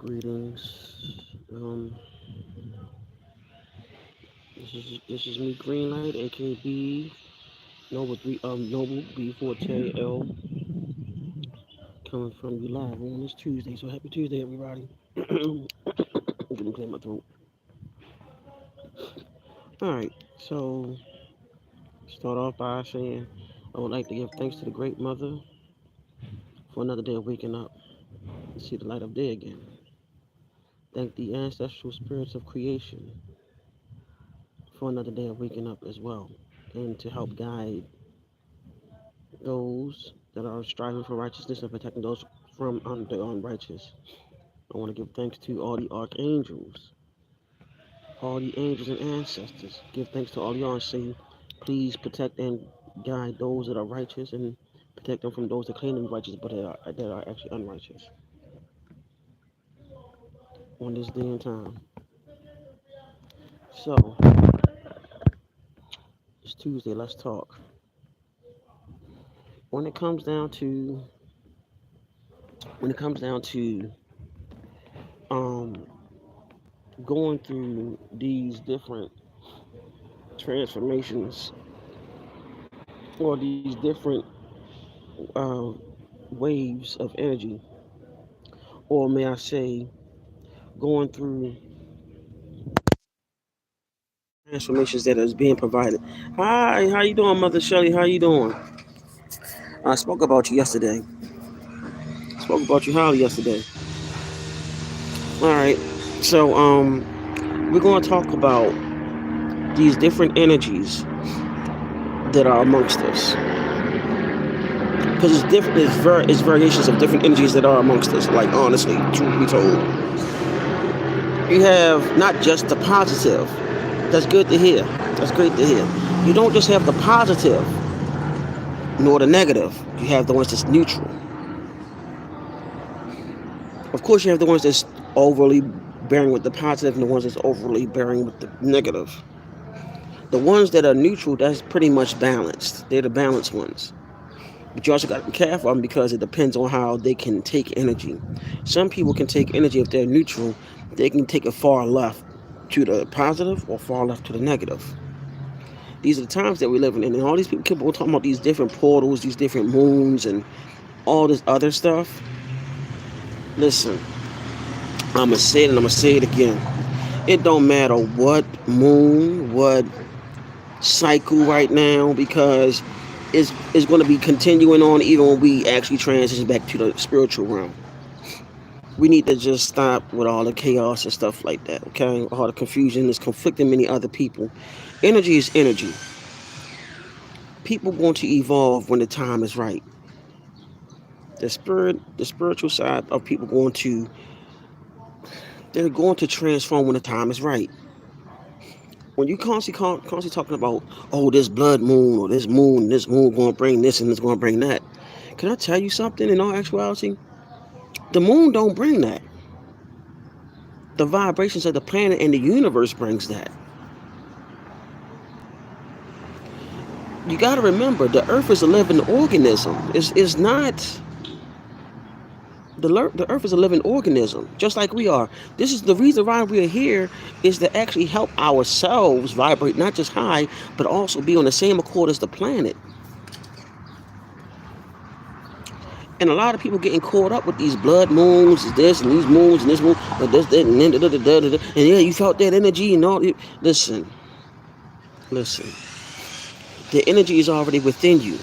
Greetings. This is me, Greenlight, aka B Noble B4JL, coming from you live on this Tuesday. So happy Tuesday, everybody. Let me clear my throat. All right. So start off by saying I would like to give thanks to the Great Mother for another day of waking up and see the light of day again. Thank the ancestral spirits of creation for another day of waking up as well, and to help guide those that are striving for righteousness and protecting those from the unrighteous. I want to give thanks to all the archangels, all the angels and ancestors. Give thanks to all y'all and say, please protect and guide those that are righteous and protect them from those that claim to be righteous but that are actually unrighteous on this day and time. So, it's Tuesday, let's talk. When it comes down to when it comes down to um going through these different transformations or these different uh, waves of energy, or may I say, going through transformations that is being provided. Hi, how you doing, Mother Shelley? How you doing? I spoke about you yesterday. Spoke about you highly yesterday. All right, so we're going to talk about these different energies that are amongst us, because it's different. It's variations of different energies that are amongst us. Like honestly, truth be told, you have not just the positive. That's good to hear. That's great to hear. You don't just have the positive nor the negative. You have the ones that's neutral. Of course, you have the ones that's overly bearing with the positive and the ones that's overly bearing with the negative. The ones that are neutral, that's pretty much balanced. They're the balanced ones. But you also got to be careful of them because it depends on how they can take energy. Some people can take energy if they're neutral. They can take it far left to the positive or far left to the negative. These are the times that we're living in, and all these people keep on talking about these different portals, these different moons, and all this other stuff. Listen, I'm gonna say it and I'm gonna say it again. It don't matter what moon, what cycle right now, because it's going to be continuing on even when we actually transition back to the spiritual realm. We need to just stop with all the chaos and stuff like that, okay? All the confusion is conflicting many other people. Energy is energy. People want to evolve when the time is right. The spiritual side of people they're going to transform when the time is right. When you constantly talking about, oh, this moon going to bring this and it's going to bring that. Can I tell you something? In all actuality, the moon don't bring that. The vibrations of the planet and the universe brings that. You got to remember, the Earth is a living organism. It's not. The Earth is a living organism, just like we are. This is the reason why we are here, is to actually help ourselves vibrate not just high, but also be on the same accord as the planet. And a lot of people getting caught up with these blood moons, this and these moons and this moon, but this, that, and then, and yeah, you felt that energy and all. Listen. The energy is already within you.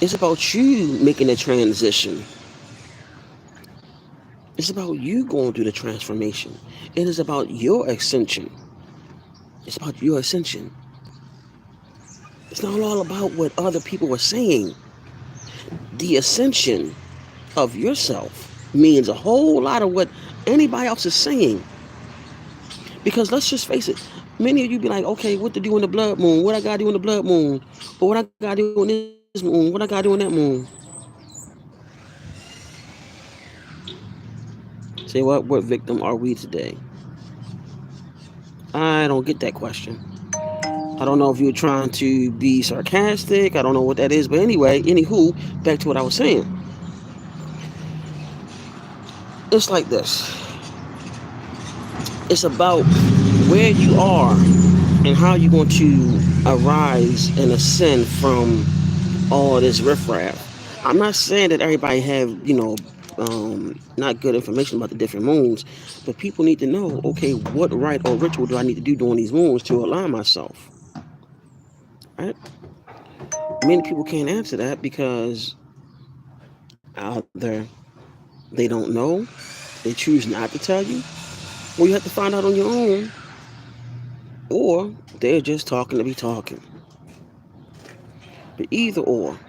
It's about you making the transition. It's about you going through the transformation. It is about your ascension. It's about your ascension. It's not all about what other people are saying. The ascension of yourself means a whole lot of what anybody else is saying. Because let's just face it, many of you be like, okay, what to do in the blood moon? What I gotta do in the blood moon? Or what I gotta do in this moon? What I gotta do in that moon? Say what victim are we today? I don't get that question. I don't know if you're trying to be sarcastic. I don't know what that is. But anyway, anywho, back to what I was saying. It's like this. It's about where you are and how you're going to arise and ascend from all this riffraff. I'm not saying that everybody have, not good information about the different moons, but people need to know, okay, what rite or ritual do I need to do during these moons to align myself? Right? Many people can't answer that because either they don't know, they choose not to tell you, or you have to find out on your own, or they're just talking to be talking. But either or,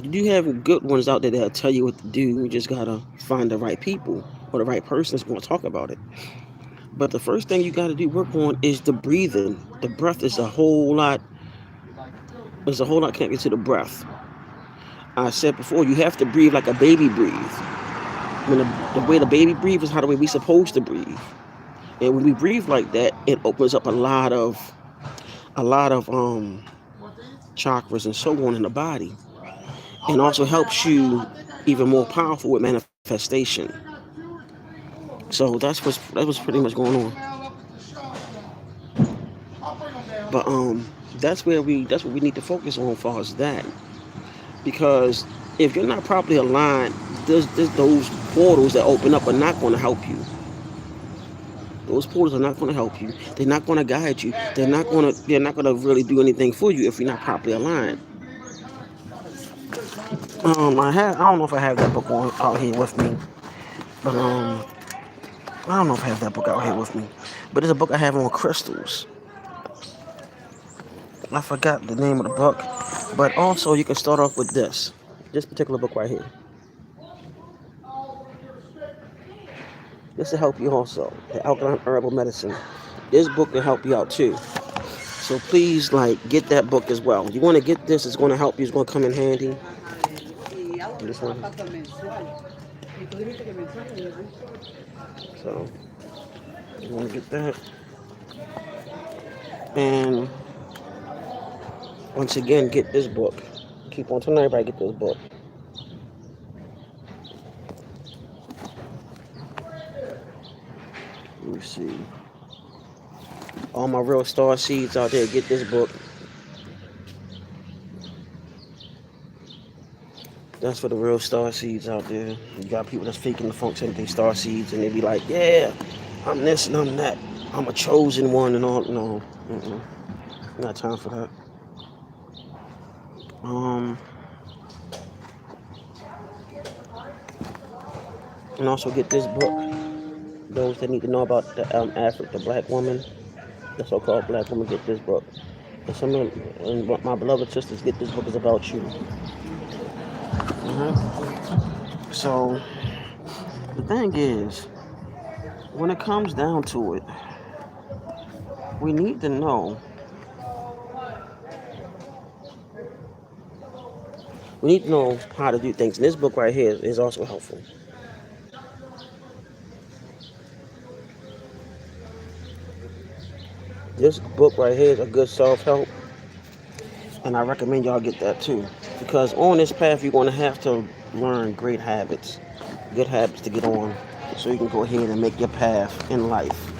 you do have good ones out there that'll tell you what to do. You just gotta find the right people or the right person that's going to talk about it. But the first thing you got to do work on is the breathing. The breath is a whole lot. There's a whole lot connected to the breath. I said before, you have to breathe like a baby breathes. When the way the baby breathes is how the way we supposed to breathe. And when we breathe like that, it opens up a lot of chakras and so on in the body, and also helps you even more powerful with manifestation. So that was pretty much going on. But that's what we need to focus on as far as that. Because if you're not properly aligned, there's those portals that open up are not going to help you. Those portals are not going to help you. They're not going to guide you. They're not going to really do anything for you if you're not properly aligned. I don't know if I have that book on out here with me, but I don't know if I have that book out here with me. But there's a book I have on crystals. I forgot the name of the book, but also you can start off with this particular book right here. This will help you also. The Alkaline Herbal Medicine. This book can help you out too. So please, get that book as well. You want to get this. It's going to help you. It's going to come in handy. This one. So you want to get that. And once again, get this book. Keep on telling everybody get this book. Let me see. All my real star seeds out there, get this book. That's for the real star seeds out there. You got people that's faking the funk saying they star seeds, and they be like, yeah, I'm this and I'm that. I'm a chosen one and all. No, not time for that. And also get this book. Those that need to know about the black woman, the so-called black woman, get this book. And my beloved sisters, get this book. Is about you. So the thing is, when it comes down to it, we need to know. We need to know how to do things. And this book right here is also helpful. This book right here is a good self-help, and I recommend y'all get that too. Because on this path, you're going to have to learn great habits, good habits to get on, so you can go ahead and make your path in life.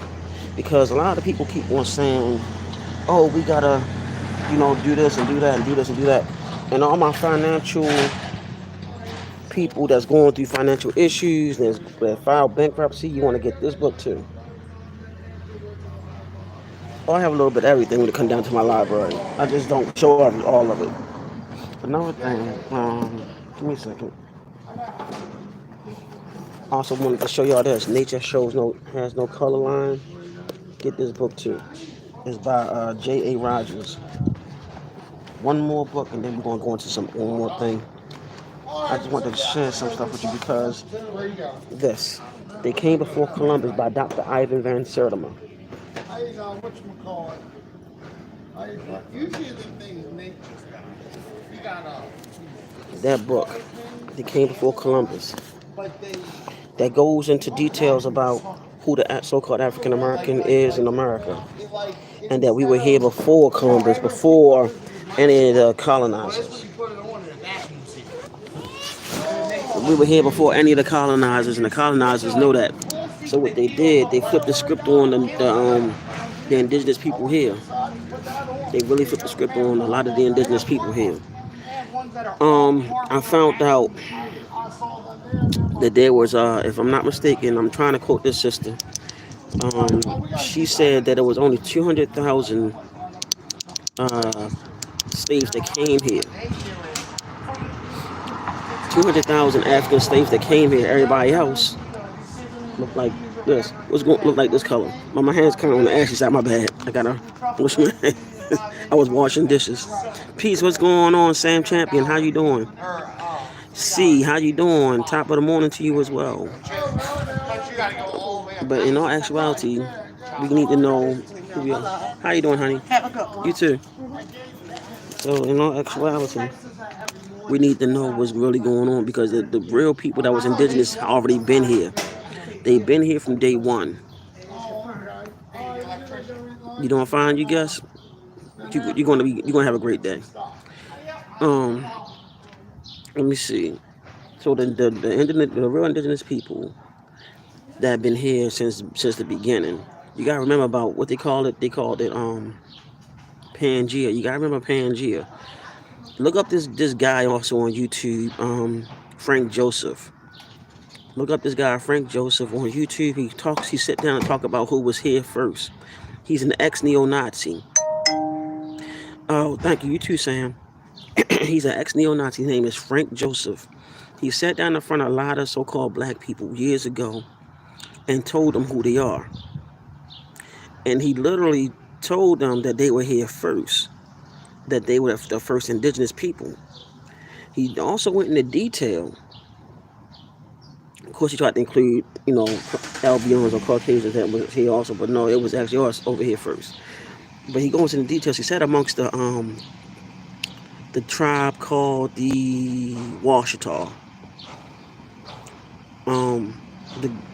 Because a lot of people keep on saying, "Oh, we gotta, do this and do that and do this and do that," and all my financial people that's going through financial issues that file bankruptcy, you want to get this book too. I have a little bit of everything when it comes down to my library. I just don't show all of it. Another thing, give me a second. Also wanted to show y'all this. Nature has no color line. Get this book too. It's by J.A. Rogers. One more book, and then we're gonna go into one more thing. I just wanted to share some stuff with you because this. They Came Before Columbus by Dr. Ivan Van Sertima. That book, They Came Before Columbus, that goes into details about who the so-called African American is in America, and that we were here before Columbus, before any of the colonizers. We were here before any of the colonizers, and the colonizers know that. So what they did, they flipped the script on the indigenous people here. They really flipped the script on a lot of the indigenous people here. I found out that there was, if I'm not mistaken, I'm trying to quote this sister. She said that there was only 200,000 slaves that came here. 200,000 African slaves that came here. Everybody else looked like this. What's going look like this color? My hand's kind of on the ashy side. My bad. I gotta wash my hands. I was washing dishes. Peace. What's going on, Sam Champion? How you doing? C. How you doing? Top of the morning to you as well. But in all actuality, we need to know who we are. How you doing, honey? You too. So in all actuality, we need to know what's really going on because the real people that was indigenous already been here. They've been here from day one. You doing fine? You guess you're gonna have a great day. Um, Let me see. So the real indigenous people that have been here since the beginning. You gotta remember about what they call it. They called it Pangea. You gotta remember Pangea. Look up this guy also on YouTube, Frank Joseph. Look up this guy Frank Joseph on YouTube. He sit down and talk about who was here first. He's an ex neo-Nazi. Oh, thank you. You too, Sam. He's an ex neo-Nazi. His name is Frank Joseph. He sat down in front of a lot of so-called black people years ago and told them who they are. And he literally told them that they were here first, that they were the first indigenous people. He also went into detail. Of course, he tried to include, Albionans or Caucasians that was here also, but no, it was actually us over here first. But he goes into details. He said amongst the tribe called the Washita.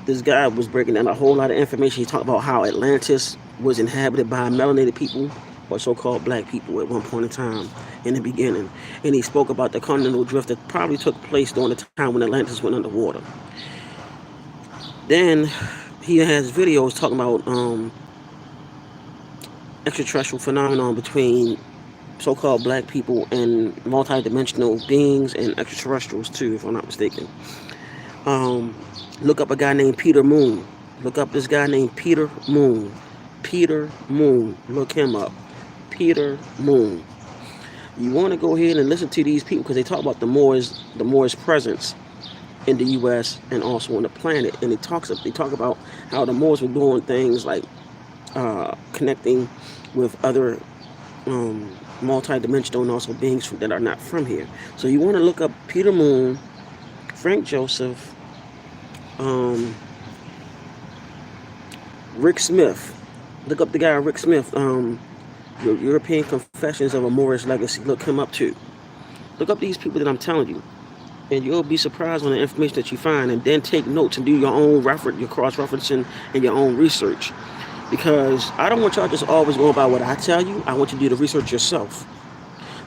This guy was breaking down a whole lot of information. He talked about how Atlantis was inhabited by melanated people or so-called black people at one point in time in the beginning. And he spoke about the continental drift that probably took place during the time when Atlantis went underwater. Then he has videos talking about extraterrestrial phenomenon between so-called black people and multi-dimensional beings and extraterrestrials too, if I'm not mistaken. Look up a guy named Peter Moon. Look up this guy named Peter Moon. Peter Moon. Look him up. Peter Moon. You want to go ahead and listen to these people because they talk about the Moors' presence in the U.S. and also on the planet. And they talk about how the Moors were doing things like connecting with other multi-dimensional and also beings that are not from here. So you want to look up Peter Moon, Frank Joseph, Rick Smith. Look up the guy Rick Smith, European Confessions of a Moorish Legacy. Look him up too. Look up these people that I'm telling you. And you'll be surprised on the information that you find, and then take notes and do your own your cross-referencing and your own research. Because I don't want y'all just always going by what I tell you. I want you to do the research yourself.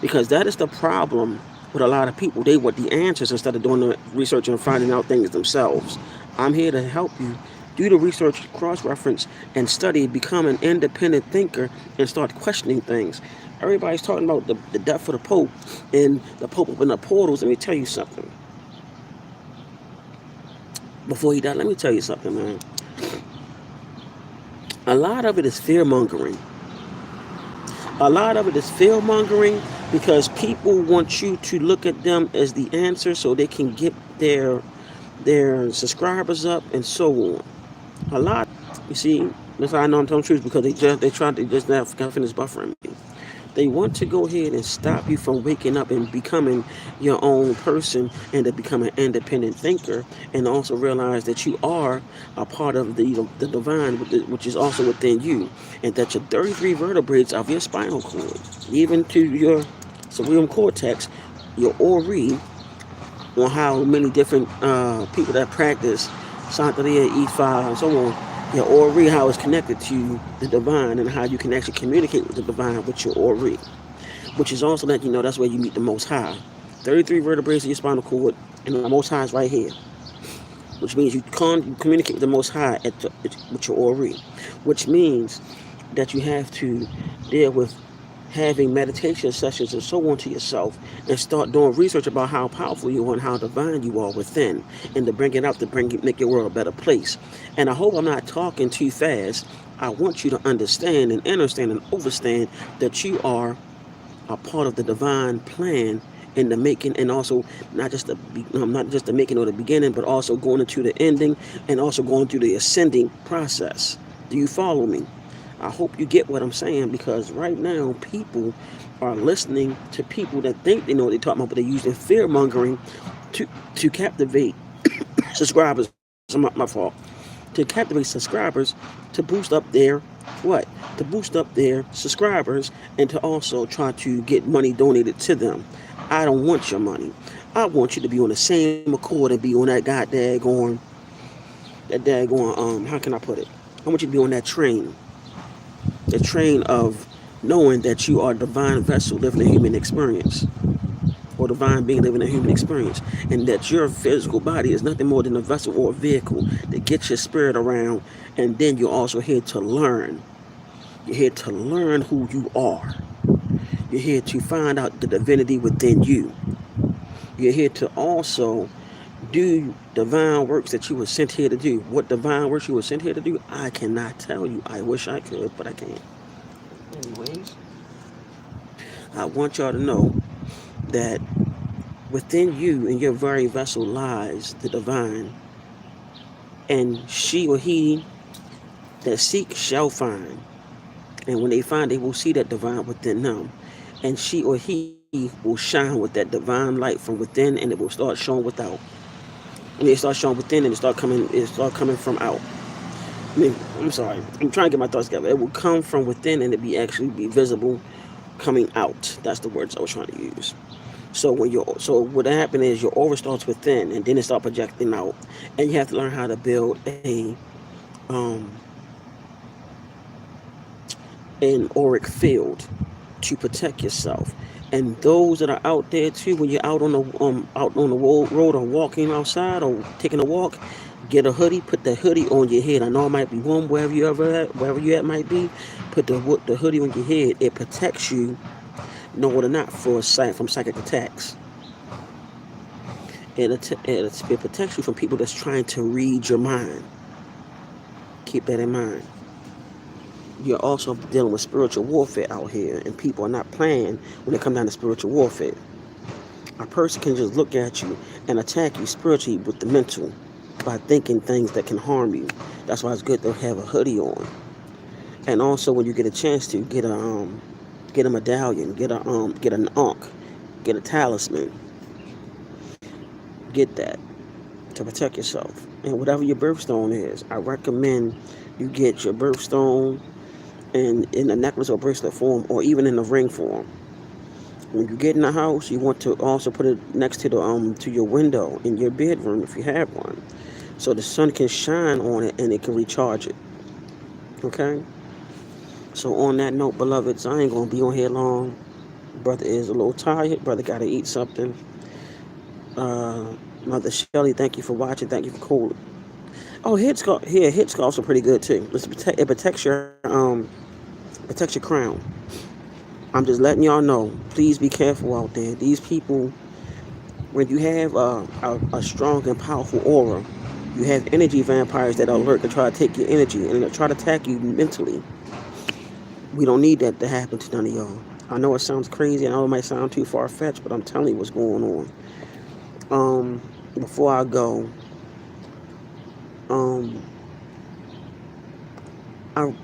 Because that is the problem with a lot of people. They want the answers instead of doing the research and finding out things themselves. I'm here to help you do the research, cross-reference, and study, become an independent thinker, and start questioning things. Everybody's talking about the death of the Pope and the Pope opened up portals. Let me tell you something. Before he died, let me tell you something, man. A lot of it is fear-mongering. A lot of it is fear-mongering because people want you to look at them as the answer so they can get their subscribers up and so on. A lot, you see, that's how I know I'm telling the truth because they just now finish buffering me. They want to go ahead and stop you from waking up and becoming your own person and to become an independent thinker and also realize that you are a part of the divine, which is also within you, and that your 33 vertebrae of your spinal cord, even to your cerebral cortex, your ori, on how many different people that practice Santeria, Ifa, and so on, your Ori, how it's connected to the divine and how you can actually communicate with the divine with your Ori, which is also that, that's where you meet the Most High. 33 vertebrae of your spinal cord, and the Most High is right here. which means you communicate with the Most High with your Ori, which means that you have to deal with having meditation sessions and so on to yourself and start doing research about how powerful you are and how divine you are within and to bring it out to make your world a better place. And I hope I'm not talking too fast. I want you to understand and understand and understand that you are a part of the divine plan in the making, and also not just the making or the beginning, but also going into the ending and also going through the ascending process. Do you follow me? I hope you get what I'm saying, because right now people are listening to people that think they know what they're talking about, but they're using fear mongering to captivate subscribers. My fault. To captivate subscribers to boost up their what? To boost up their subscribers and to also try to get money donated to them. I don't want your money. I want you to be on the same accord and be on that daggone how can I put it? I want you to be on that train. The train of knowing that you are a divine vessel living a human experience, or divine being living a human experience, and that your physical body is nothing more than a vessel or a vehicle that gets your spirit around, and then you're also here to learn. You're here to learn who you are. You're here to find out the divinity within you. You're here to also do divine works that you were sent here to do. What divine works you were sent here to do, I cannot tell you. I wish I could, but I can't. Anyways, I want y'all to know that within you and your very vessel lies the divine, and she or he that seek shall find. And when they find, they will see that divine within them. And she or he will shine with that divine light from within, and it will start showing without. When it starts showing within, and it start coming from out. I mean, I'm sorry. I'm trying to get my thoughts together. It will come from within and it be actually be visible coming out. That's the words I was trying to use. So what happened is your aura starts within and then it starts projecting out, and you have to learn how to build um, an auric field to protect yourself. And those that are out there too, when you're out on the road or walking outside or taking a walk, get a hoodie, put the hoodie on your head. I know it might be warm wherever you at might be. Put the hoodie on your head. It protects you, know it or not, from psychic attacks. It protects you from people that's trying to read your mind. Keep that in mind. You're also dealing with spiritual warfare out here, and people are not playing when it comes down to spiritual warfare. A person can just look at you and attack you spiritually with the mental by thinking things that can harm you. That's why it's good to have a hoodie on. And also, when you get a chance to get a medallion, get an ankh, get a talisman, get that to protect yourself. And whatever your birthstone is, I recommend you get your birthstone in a necklace or bracelet form, or even in a ring form. When you get in the house, you want to also put it next to your window in your bedroom if you have one, so the sun can shine on it and it can recharge it. Okay. So on that note, beloveds, I ain't gonna be on here long. Brother is a little tired. Brother gotta eat something. Mother Shelly, thank you for watching. Thank you for calling. Oh, head scarves are pretty good too. It protects your crown. I'm just letting y'all know. Please be careful out there. These people, when you have a strong and powerful aura, you have energy vampires that are alert to try to take your energy and try to attack you mentally. We don't need that to happen to none of y'all. I know it sounds crazy, and I know it might sound too far-fetched, but I'm telling you what's going on. Before I go,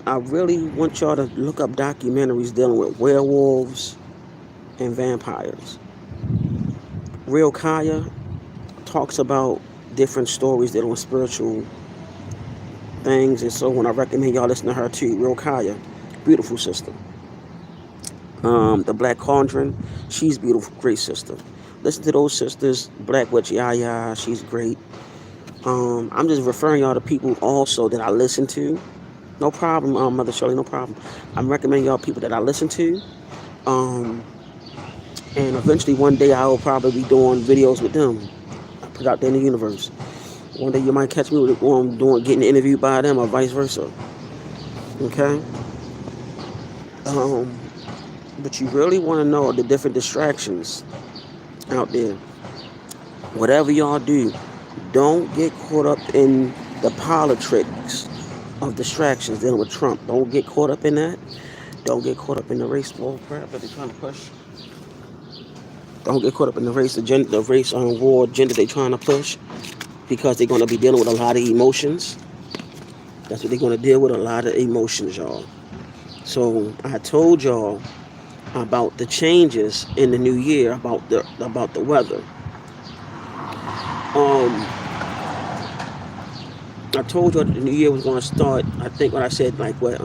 I really want y'all to look up documentaries dealing with werewolves and vampires. Real Kaya talks about different stories dealing with spiritual things, and so when I recommend y'all listen to her too. Real Kaya, beautiful sister. The Black Cauldron, she's beautiful, great sister. Listen to those sisters. Black Witch Yaya, she's great. I'm just referring y'all to people also that I listen to. No problem, Mother Shirley, no problem. I'm recommending y'all people that I listen to. And eventually one day I will probably be doing videos with them. I put out there in the universe. One day you might catch me getting interviewed by them or vice versa. Okay. Um, but you really want to know the different distractions out there. Whatever y'all do, don't get caught up in the politics of distractions dealing with Trump. Don't get caught up in that. Don't get caught up in the race war crap that they're trying to push. Don't get caught up in the race agenda, the race war agenda they're trying to push, because they're going to be dealing with a lot of emotions. That's what they're going to deal with, a lot of emotions, y'all. So I told y'all about the changes in the new year, about the weather. Um, I told you the new year was going to start. I think what I said, like what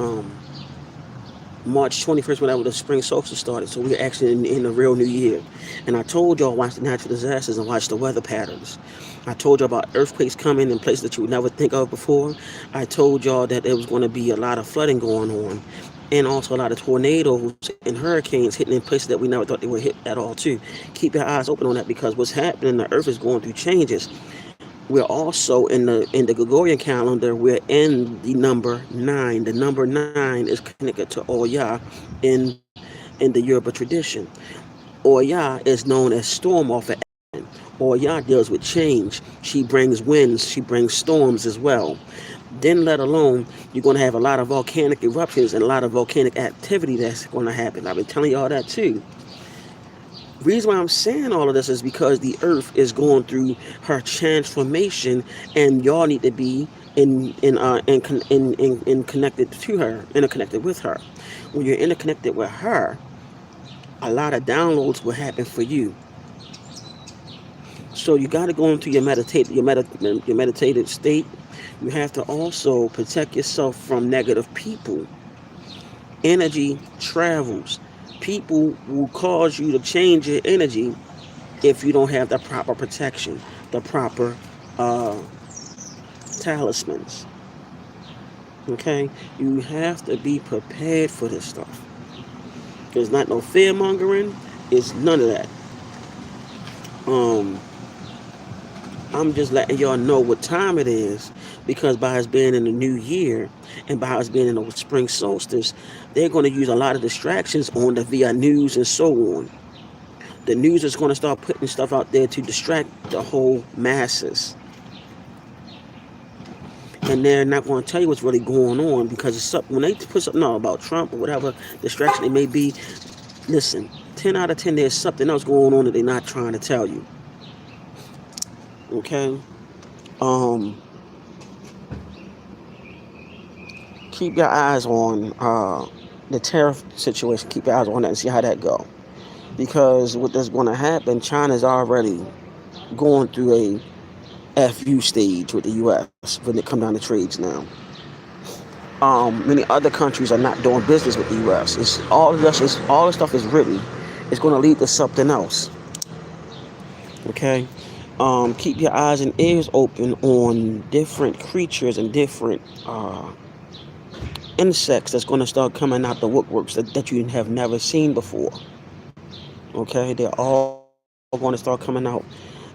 March 21st, whenever the spring solstice started. So we're actually in the real new year. And I told y'all, watch the natural disasters and watch the weather patterns. I told y'all about earthquakes coming in places that you would never think of before. I told y'all that there was going to be a lot of flooding going on, and also a lot of tornadoes and hurricanes hitting in places that we never thought they would hit at all too. Keep your eyes open on that, because what's happening, the earth is going through changes. We're also in the Gregorian calendar. We're in the number 9. The number 9 is connected to Oya in the Yoruba tradition. Oya is known as storm off of Eden. Oya deals with change. She brings winds. She brings storms as well. Then, let alone, you're going to have a lot of volcanic eruptions and a lot of volcanic activity that's going to happen. I've been telling y'all that too. Reason why I'm saying all of this is because the earth is going through her transformation, and y'all need to be in connected to her, interconnected with her. When you're interconnected with her, a lot of downloads will happen for you. So you got to go into your meditative state. You have to also protect yourself from negative people. Energy travels. People will cause you to change your energy if you don't have the proper protection, the proper uh, talismans. Okay, you have to be prepared for this stuff. There's not no fear mongering. It's none of that. Um, I'm just letting y'all know what time it is, because by us being in the new year and by us being in the spring solstice, they're going to use a lot of distractions on the via news and so on. The news is going to start putting stuff out there to distract the whole masses, and they're not going to tell you what's really going on, because it's something, when they put something out about Trump or whatever distraction it may be. Listen, 10 out of 10, there's something else going on that they're not trying to tell you. Okay. Um, keep your eyes on the tariff situation. Keep your eyes on that and see how that go. Because what is going to happen, China's already going through a FU stage with the U.S. when it comes down to trades now. Many other countries are not doing business with the U.S. It's all of this. All the stuff is written. It's going to lead to something else. Okay. Keep your eyes and ears open on different creatures and different insects that's going to start coming out the woodworks that you have never seen before. Okay, they're all going to start coming out.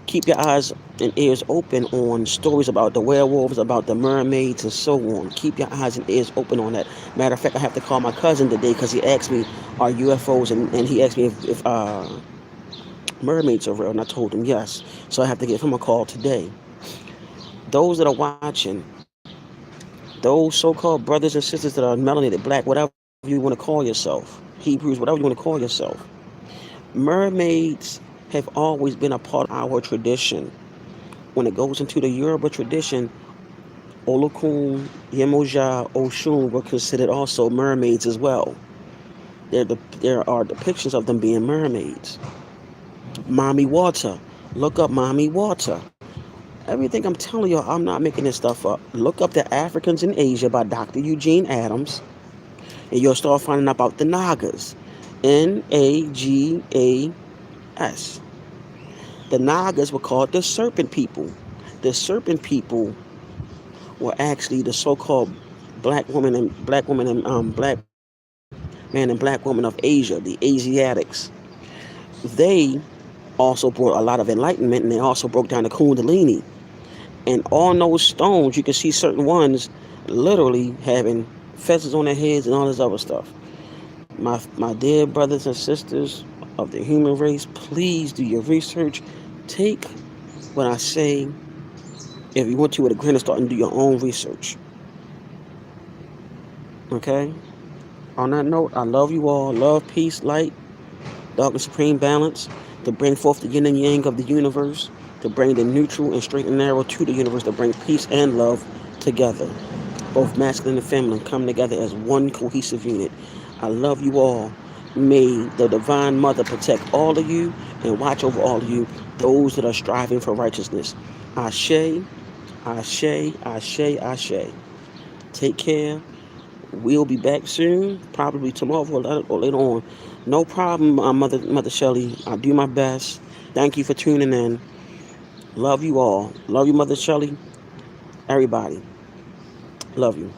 Keep your eyes and ears open on stories about the werewolves, about the mermaids, and so on. Keep your eyes and ears open on that. Matter of fact, I have to call my cousin today because he asked me, are UFOs, and he asked me if mermaids are real, and I told him yes. So I have to give him a call today. Those that are watching, those so-called brothers and sisters that are melanated, black, whatever you want to call yourself, Hebrews, whatever you want to call yourself, mermaids have always been a part of our tradition. When it goes into the Yoruba tradition, Olokun, Yemoja, Oshun were considered also mermaids as well. There are depictions of them being mermaids. Mommy Water. Look up Mommy Water. Everything I'm telling y'all, I'm not making this stuff up. Look up The Africans in Asia by Dr. Eugene Adams, and you'll start finding out about the Nagas. Nagas. The Nagas were called the Serpent People. The Serpent People were actually the so-called black man and black woman of Asia, the Asiatics. They also brought a lot of enlightenment, and they also broke down the Kundalini. And on those stones, you can see certain ones literally having feathers on their heads and all this other stuff. My dear brothers and sisters of the human race, please do your research. Take what I say, if you want to, with a grain of salt, and do your own research. Okay? On that note, I love you all. Love, peace, light, dark and supreme balance, to bring forth the yin and yang of the universe, to bring the neutral and straight and narrow to the universe, to bring peace and love together. Both masculine and feminine come together as one cohesive unit. I love you all. May the Divine Mother protect all of you and watch over all of you, those that are striving for righteousness. Ashe, Ashe, Ashe, Ashe. Take care. We'll be back soon, probably tomorrow or later on. No problem, Mother Shelley. I'll do my best. Thank you for tuning in. Love you all. Love you, Mother Shelley. Everybody. Love you.